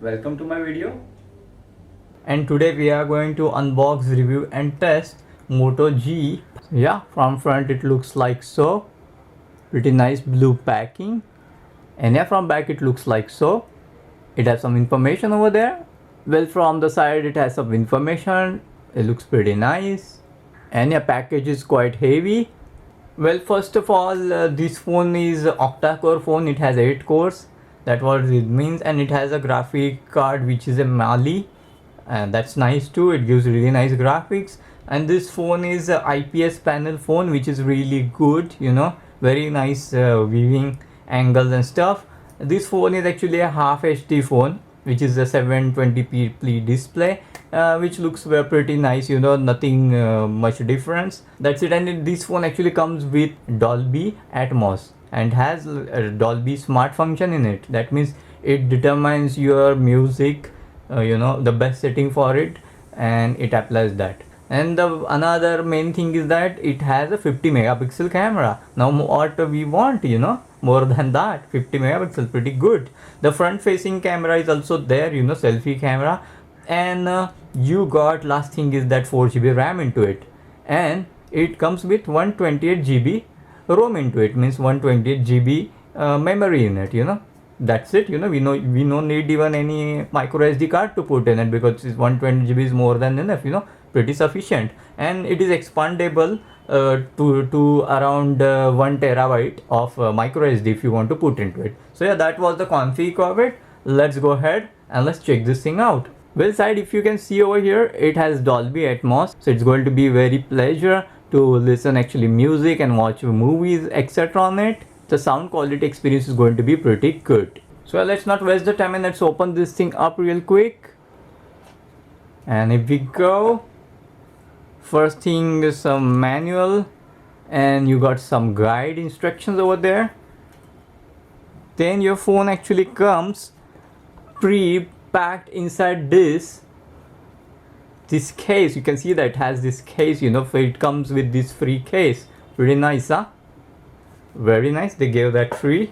welcome to my video. And today we are going to unbox, review and test Moto G. Yeah, from front it looks like so, pretty nice blue packing, and yeah, from back it looks like so. It has some information over there. Well, from the side it has some information. It looks pretty nice, and yeah, package is quite heavy. Well, first of all, this phone is octa-core phone. It has 8 cores. That's what it means, and it has a graphic card which is a Mali, and that's nice too. It gives really nice graphics. And this phone is a IPS panel phone, which is really good. Very nice viewing angles and stuff. This phone is actually a half HD phone, which is a 720p display, which looks pretty nice. Nothing much difference. That's it. And this phone actually comes with Dolby Atmos and has a Dolby smart function in it. That means it determines your music, the best setting for it, and it applies that. And the another main thing is that it has a 50 megapixel camera. Now what we want, more than that. 50 megapixel, pretty good. The front facing camera is also there, selfie camera. And you got, last thing is that 4 GB RAM into it, and it comes with 128 GB ROM into it, means 128 GB memory in it. That's it. We don't need even any micro SD card to put in it, because 120 GB is more than enough, pretty sufficient. And it is expandable to around 1 terabyte of micro SD if you want to put into it. So yeah, that was the config of it. Let's go ahead and let's check this thing out. Well, side, if you can see over here, it has Dolby Atmos, so it's going to be very pleasure to listen actually music and watch movies etc on it. The sound quality experience is going to be pretty good. So let's not waste the time and let's open this thing up real quick. And if we go, first thing is some manual, and you got some guide instructions over there. Then your phone actually comes pre-packed inside this case. You can see that it has this case, it comes with this free case. Pretty nice, huh? Very nice, they gave that free.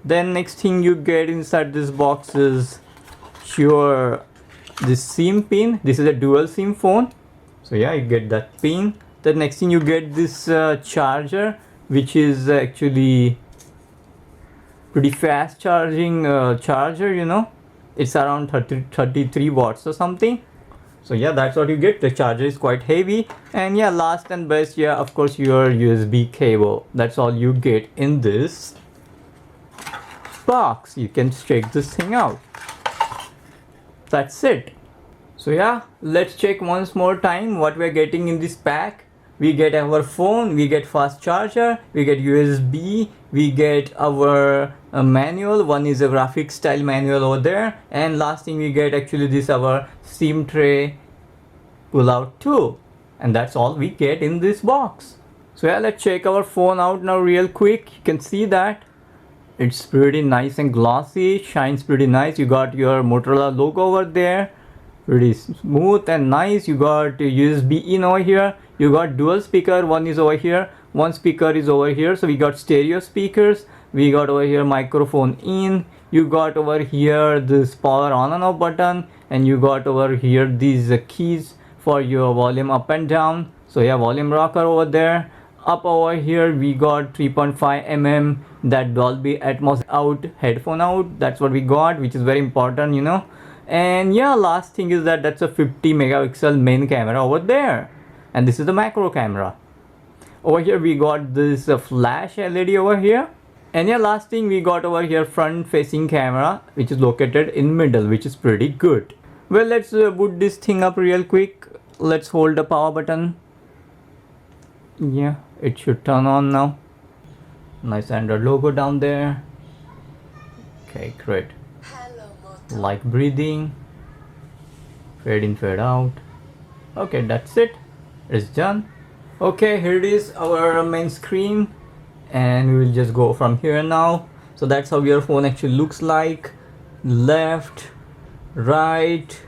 Then next thing you get inside this box is your this SIM pin. This is a dual SIM phone, so yeah, you get that pin. The next thing you get this charger, which is actually pretty fast charging charger. It's around 33 watts or something. So yeah, that's what you get. The charger is quite heavy. And yeah, last and best, yeah, of course, your USB cable. That's all you get in this box. You can check this thing out. That's it. So yeah, let's check once more time what we're getting in this pack. We get our phone, we get fast charger, we get USB, we get our manual. One is a graphic style manual over there, and last thing we get actually this our SIM tray pull out tool, and that's all we get in this box. So yeah, let's check our phone out now real quick. You can see that it's pretty nice and glossy, shines pretty nice. You got your Motorola logo over there, pretty smooth and nice. You got USB in over here. You got dual speaker, one is over here, one speaker is over here. So we got stereo speakers. We got over here microphone in. You got over here this power on and off button, and you got over here these keys for your volume up and down. So yeah, volume rocker over there. Up over here we got 3.5 that Dolby Atmos out, headphone out. That's what we got, which is very important, And yeah, last thing is that that's a 50 megapixel main camera over there, and this is the macro camera. Over here we got this flash LED over here. And yeah, last thing we got over here front facing camera, which is located in middle, which is pretty good. Well, let's boot this thing up real quick. Let's hold the power button. Yeah, it should turn on now. Nice Android logo down there. Okay, great. Like breathing, fade in, fade out. Okay, that's it. It's done. Okay, here it is, our main screen, and we will just go from here now. So that's how your phone actually looks like. Left, right.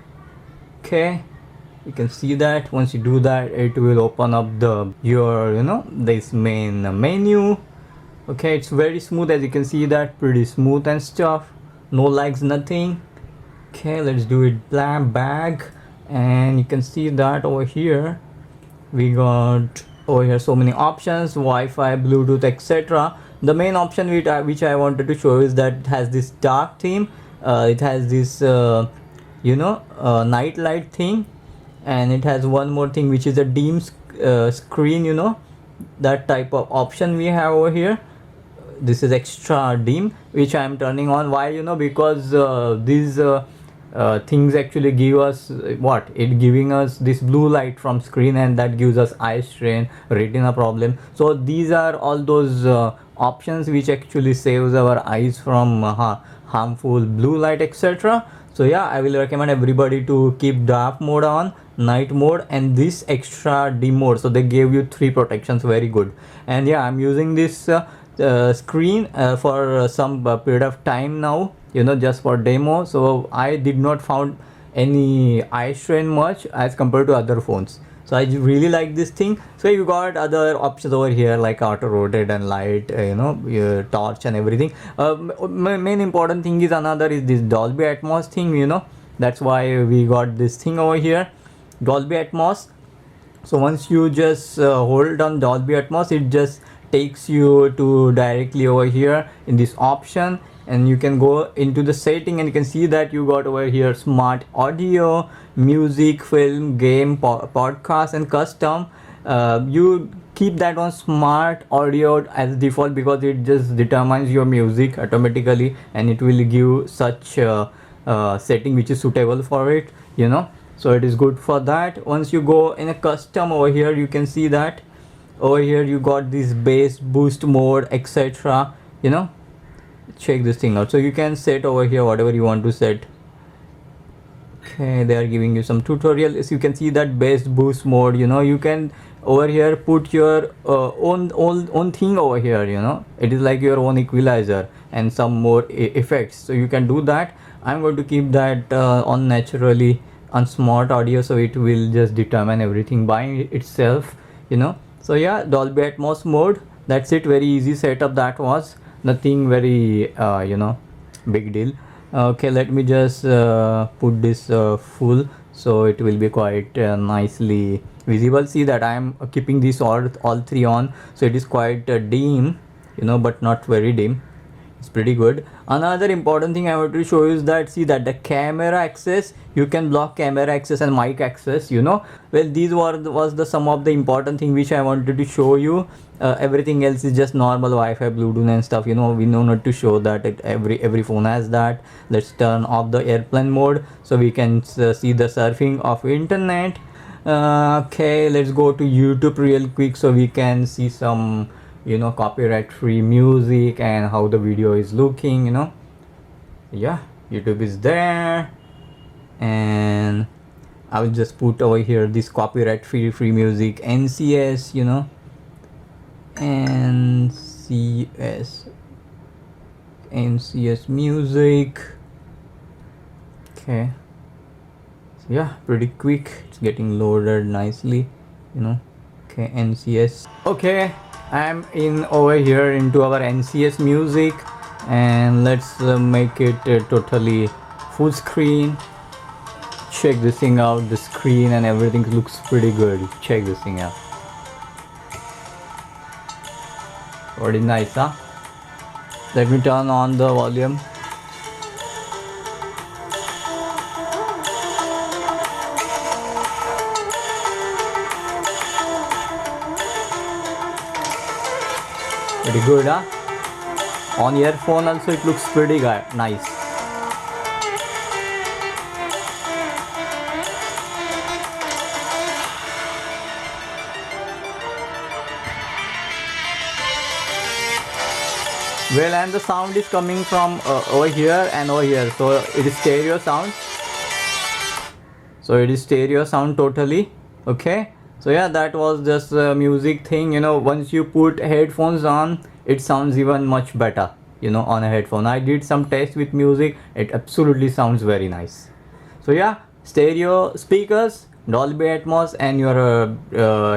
Okay, you can see that. Once you do that, it will open up this main menu. Okay, it's very smooth, as you can see that, pretty smooth and stuff. No lags, nothing. Okay, let's do it back, and you can see that over here we got over here so many options: Wi-Fi, Bluetooth, etc. The main option which I wanted to show is that it has this dark theme. It has this night light thing, and it has one more thing which is a dim screen, that type of option we have over here. This is extra dim, which I am turning on. Why? Because these things actually give us what it giving us this blue light from screen, and that gives us eye strain, retina problem. So these are all those options which actually saves our eyes from harmful blue light, etc. So yeah, I will recommend everybody to keep dark mode on, night mode, and this extra dim mode. So they gave you 3 protections, very good. And yeah, I'm using this screen for some period of time now, just for demo. So I did not found any eye strain much as compared to other phones. So I really like this thing. So you got other options over here like auto rotate and light, your torch and everything. Main important thing is another is this Dolby Atmos thing. That's why we got this thing over here, Dolby Atmos. So once you just hold on Dolby Atmos, it just takes you to directly over here in this option, and you can go into the setting, and you can see that you got over here smart audio, music, film, game, podcast, and custom. You keep that on smart audio as default because it just determines your music automatically, and it will give such setting which is suitable for it. So it is good for that. Once you go in a custom over here, you can see that over here you got this bass boost mode, etc. Check this thing out. So you can set over here whatever you want to set. Okay, they are giving you some tutorial. So you can see that bass boost mode. You can over here put your own thing over here. It is like your own equalizer and some more effects. So you can do that. I'm going to keep that on naturally on smart audio, so it will just determine everything by itself. So yeah, Dolby Atmos mode, that's it. Very easy setup, that was nothing very big deal. Okay, let me just put this full, so it will be quite nicely visible. See that I am keeping this all 3 on, so it is quite dim, but not very dim. It's pretty good. Another important thing I want to show you is that, see that the camera access, you can block camera access and mic access. Well, these was the some of the important thing which I wanted to show you. Everything else is just normal Wi-Fi, Bluetooth and stuff. We know not to show that. Every phone has that. Let's turn off the airplane mode so we can see the surfing of internet. Okay, let's go to YouTube real quick so we can see some copyright free music and how the video is looking. Yeah, YouTube is there, and I will just put over here this copyright free music, NCS, NCS music. Okay, so yeah, pretty quick, it's getting loaded nicely. Okay, NCS. Okay, I'm in over here into our NCS music, and let's make it totally full screen. Check this thing out. The screen and everything looks pretty good. Check this thing out. Very nice, huh? Let me turn on the volume. Pretty good, huh? On earphone also it looks pretty nice. Well, and the sound is coming from over here and over here, so it is stereo sound. So it is stereo sound totally. Okay, so yeah, that was just a music thing. Once you put headphones on, it sounds even much better, on a headphone. I did some test with music, it absolutely sounds very nice. So yeah, stereo speakers, Dolby Atmos, and your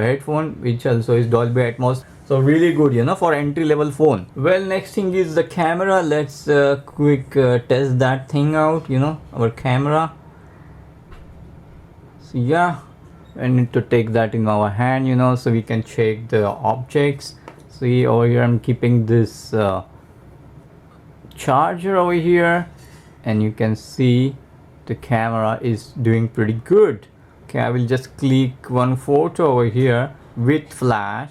headphone which also is Dolby Atmos. So really good, you know, for entry level phone. Well, next thing is the camera. Let's quick test that thing out, you know, our camera. So yeah, I need to take that in our hand, you know, so we can check the objects. See over here, I'm keeping this charger over here, and you can see the camera is doing pretty good. Okay, I will just click one photo over here with flash,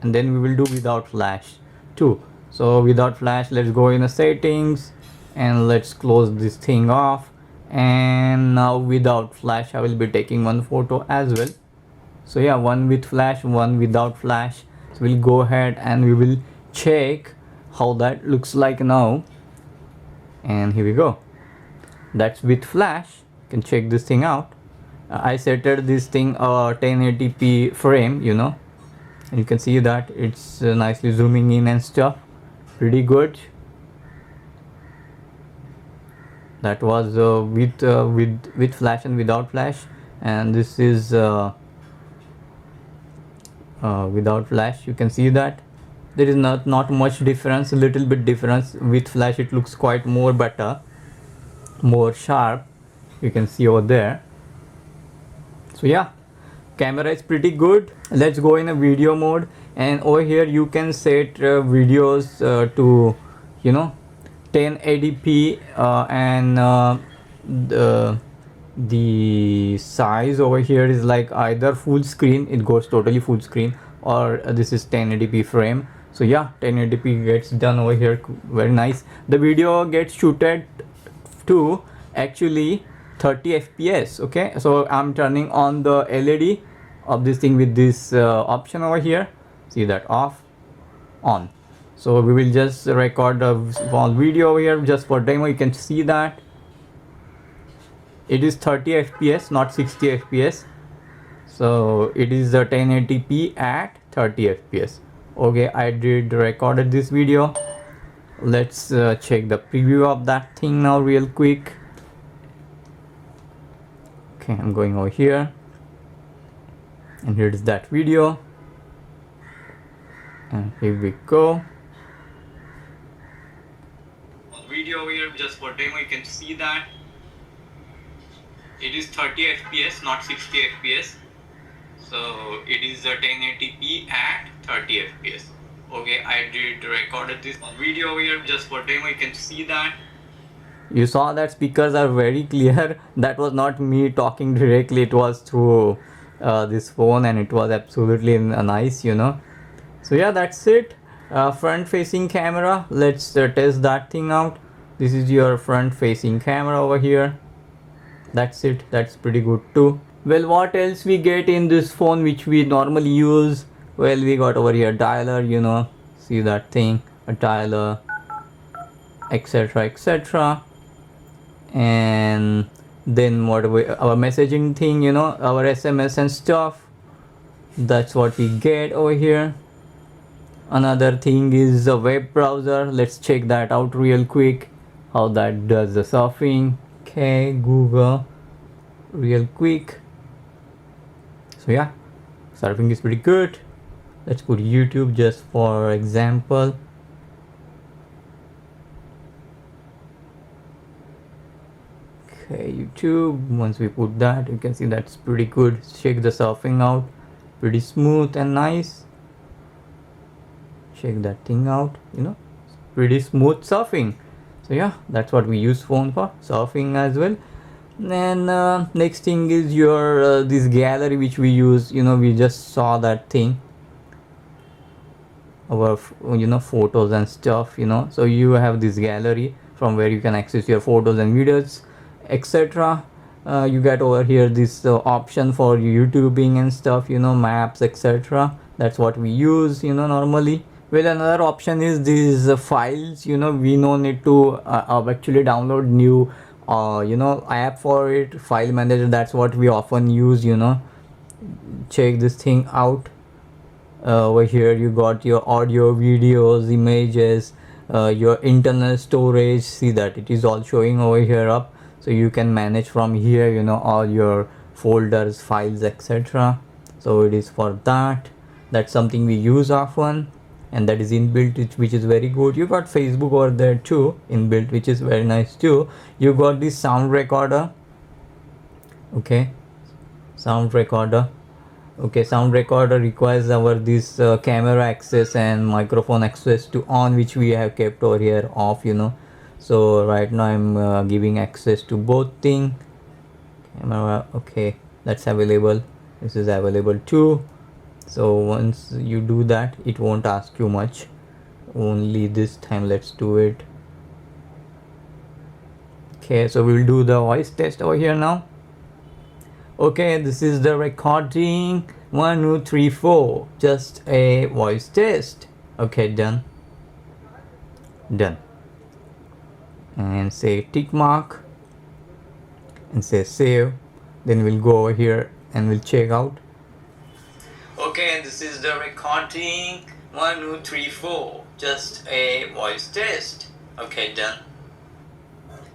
and then we will do without flash too. So without flash, let's go in the settings and let's close this thing off. And now without flash, I will be taking one photo as well. So yeah, one with flash, one without flash. So we'll go ahead and we will check how that looks like now. And here we go. That's with flash. You can check this thing out. I setted this thing 1080p frame, you know, and you can see that it's nicely zooming in and stuff. Pretty good. That was with flash and without flash, and this is without flash. You can see that there is not much difference, a little bit difference. With flash it looks quite more better, more sharp, you can see over there. So yeah, camera is pretty good. Let's go in a video mode, and over here you can set videos to, you know, 1080p and the size over here is like either full screen, it goes totally full screen, or this is 1080p frame. So yeah, 1080p gets done over here, very nice. The video gets shooted to actually 30 fps. Okay, so I'm turning on the LED of this thing with this option over here. See that, off, on. So we will just record a small video over here just for demo. You can see that it is 30 fps, not 60 fps. So it is a 1080p at 30 fps. Okay, I did recorded this video. Let's check the preview of that thing now real quick. Okay, I'm going over here, and here is that video, and here we go. Video over here just for demo. You can see that it is 30 fps, not 60 fps. So it is a 1080p at 30 fps. Okay, I did recorded this video over here just for demo. You can see that you saw that speakers are very clear. That was not me talking directly, it was through this phone, and it was absolutely nice, you know. So yeah, that's it. Front facing camera, let's test that thing out. This is your front facing camera over here. That's it, that's pretty good too. Well, what else we get in this phone which we normally use? Well, we got over here dialer, you know, see that thing, a dialer, etc, etc. And then what our messaging thing, you know, our SMS and stuff. That's what we get over here. Another thing is a web browser. Let's check that out real quick, how that does the surfing. Okay, Google real quick. So yeah, surfing is pretty good. Let's put YouTube just for example. Okay, YouTube, once we put that, you can see that's pretty good. Check the surfing out, pretty smooth and nice. Check that thing out, you know, pretty smooth surfing. So yeah, that's what we use phone for, surfing as well. And next thing is your this gallery which we use, you know, we just saw that thing, our, you know, photos and stuff, you know. So you have this gallery from where you can access your photos and videos, etc. You get over here this option for YouTubing and stuff, you know, maps, etc. That's what we use, you know, normally. Well, another option is these files, you know, we no need to actually download new you know, app for it, file manager. That's what we often use, you know. Check this thing out. Over here you got your audio, videos, images, your internal storage. See that it is all showing over here up, so you can manage from here, you know, all your folders, files, etc. So it is for that. That's something we use often, and that is inbuilt, which is very good. You got Facebook over there too inbuilt, which is very nice too. You got this sound recorder. Okay, sound recorder. Okay, sound recorder requires our this camera access and microphone access to on, which we have kept over here off, so right now I'm giving access to both thing. Camera, okay, that's available. This is available too. So once you do that, it won't ask you much. Only this time let's do it. Okay, so we'll do the voice test over here now. Okay, this is the recording. 1 2 3 4, just a voice test. Okay, done, and say tick mark and say save. Then we'll go over here and we'll check out. Okay, this is the recording. 1 2 3 4, just a voice test. Okay, done.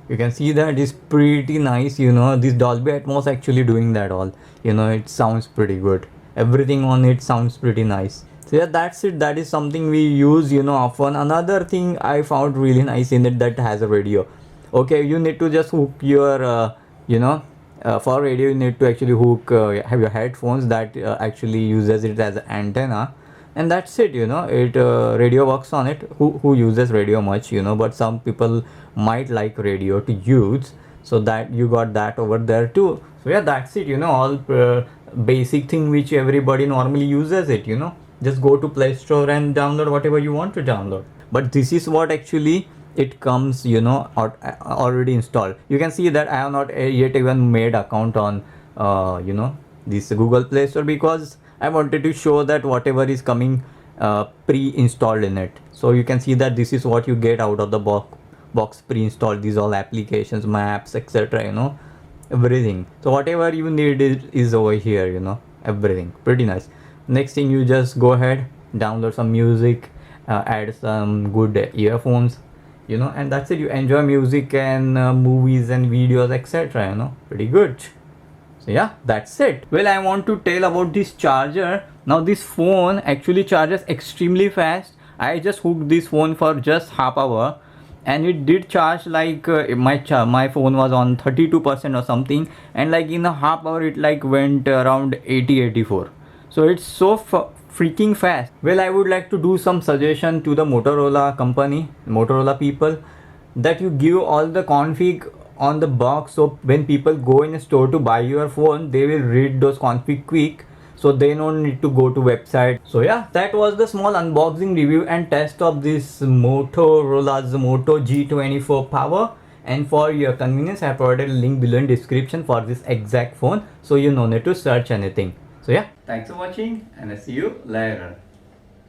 You can see that is pretty nice. This Dolby Atmos actually doing that all. It sounds pretty good. Everything on it sounds pretty nice. So yeah, that's it. That is something we use often. Another thing I found really nice in it, that has a radio. Okay, you need to just hook your for radio you need to actually hook have your headphones that actually uses it as an antenna, and that's it. It radio works on it. Who uses radio much, but some people might like radio to use, so that you got that over there too. So yeah, that's it. All basic thing which everybody normally uses it. Just go to Play Store and download whatever you want to download. But this is what actually it comes already installed. You can see that I have not yet even made account on this Google Play Store, because I wanted to show that whatever is coming pre-installed in it. So you can see that this is what you get out of the box pre-installed. These all applications, maps, etc. Everything. So whatever you need is over here. Everything pretty nice. Next thing, you just go ahead, download some music, add some good earphones, and that's it. You enjoy music and movies and videos, etc. Pretty good. So yeah, that's it. Well, I want to tell about this charger. Now this phone actually charges extremely fast. I just hooked this phone for just half hour, and it did charge like my phone was on 32% or something, and like in a half hour it like went around 84. So it's so freaking fast. Well, I would like to do some suggestion to the Motorola company, Motorola people, that you give all the config on the box, so when people go in a store to buy your phone, they will read those config quick, so they don't need to go to website. So yeah, that was the small unboxing review and test of this Motorola's Moto G24 Power. And for your convenience, I provided a link below in description for this exact phone, so you no need to search anything. So yeah, thanks for watching, and I'll see you later.